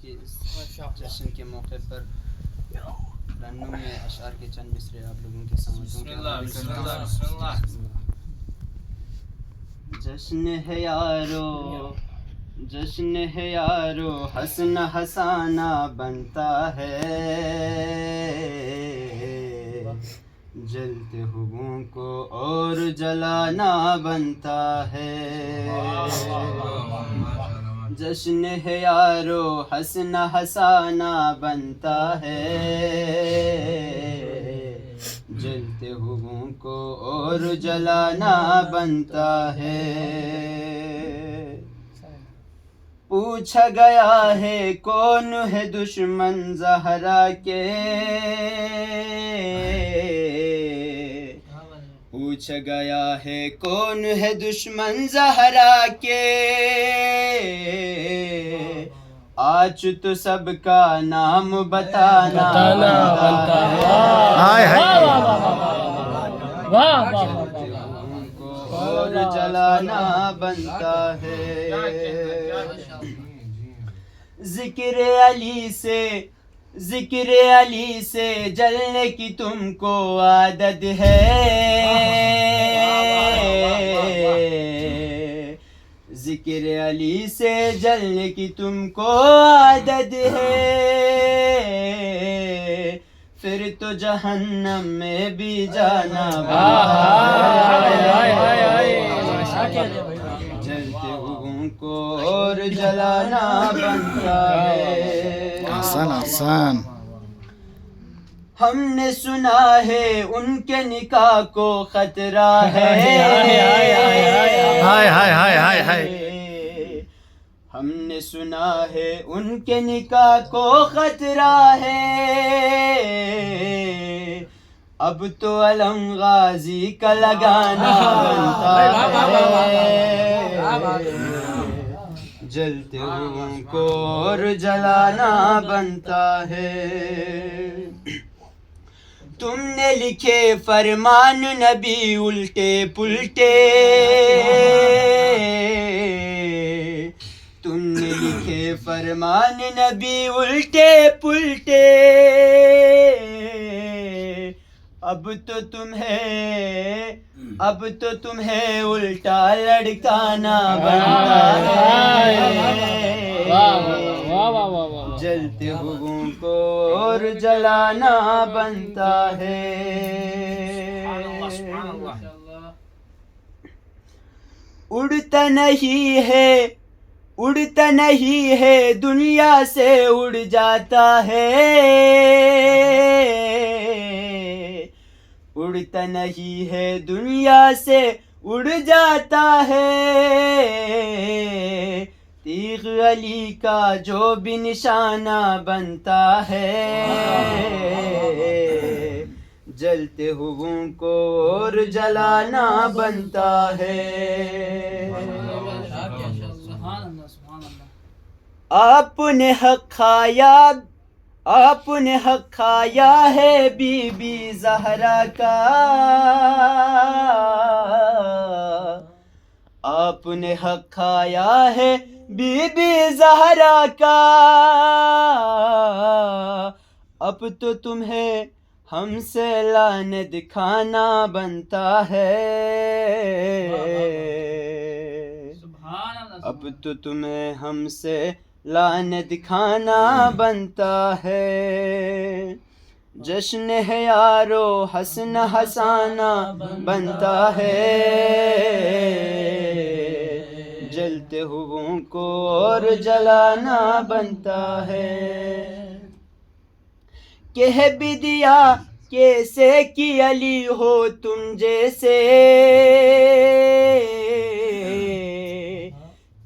کہ اس جشن کے موقع پر رنوں میں اشعار کے چند مصرے آپ لوگوں کے سامنے جشن ہے یارو، جشن ہے یارو، حسن حسانہ بنتا ہے، جلتے ہووں کو اور جلانا بنتا ہے۔ جشن ہے یارو، حسن حسانہ بنتا ہے، جلتے ہووں کو اور جلانا بنتا ہے۔ پوچھا گیا ہے کون ہے دشمن زہرا کے، پوچھا گیا ہے کون ہے دشمن زہرا کے، آج تو سب کا نام بتانا بنتا ہے، اور جلانا بنتا ہے۔ ذکر علی سے، ذکر علی سے جلنے کی تم کو عادت ہے، ذکر علی سے جلنے کی تم کو عادت ہے، پھر تو جہنم میں بھی جانا بنتا ہے، جلتے ہووں کو اور جلانا بنتا ہے۔ آسان آسان۔ ہم نے سنا ہے ان کے نکاح کو خطرہ ہے، ہائے ہائے ہائے ہائے ہائے، ہم نے سنا ہے ان کے نکاح کو خطرہ ہے، اب تو علم غازی کا لگانا بنتا ہے، جلتے ہووں کو اور جلانا بنتا ہے۔ تم نے لکھے فرمان نبی الٹے پلٹے، تم نے لکھے فرمان نبی الٹے پلٹے، اب تو تمہیں الٹا لڑکانا بنتا ہے، جلتے ہووں کو اور جلانا بنتا ہے۔ اڑتا نہیں ہے، اڑتا نہیں ہے، دنیا سے اڑ جاتا ہے، اڑتا نہیں ہے، دنیا سے اڑ جاتا ہے، تیغ علی کا جو بھی نشانہ بنتا ہے، جلتے ہووں کو اور جلانا بنتا ہے۔ آپ نے حق کھایا، آپ نے حق کھایا ہے بی بی زہرا کا، آپ نے حق کھایا ہے بی بی زہرا کا، اب تو تمہیں ہم سے لعنت کھانا بنتا ہے، اب تو تمہیں ہم سے لعنت کھانا بنتا ہے۔ جشن ہے یارو، حسن حسانہ بنتا ہے، جلتے ہووں کو اور جلانا بنتا ہے۔ کہہ بھی دیا کیسے کہ علی ہو تم جیسے،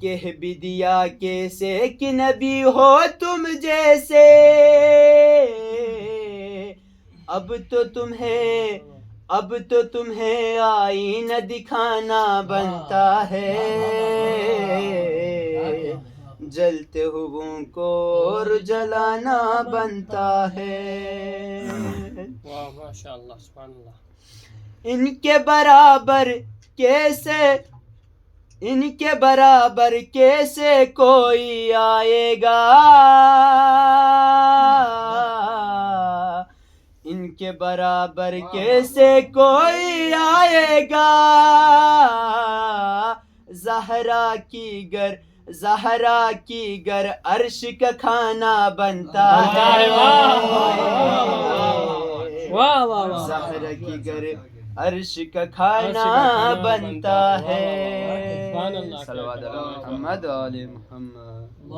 کہہ بھی دیا کیسے کہ نبی ہو تم جیسے، اب تو تمہیں آئینہ دکھانا بنتا ہے، جلتے ہووں کو اور جلانا بنتا ہے۔ ماشاءاللہ سبحان اللہ۔ ان کے برابر کیسے ان کے برابر کیسے کوئی آئے گا، ان کے برابر کیسے کوئی آئے گا، زہرا کی گر عرش کا کھانا بنتا ہے، واہ واہ واہ، زہرا کی گر عرش کا کھانا بنتا ہے، سبحان اللہ، صلوات علی محمد و آل محمد۔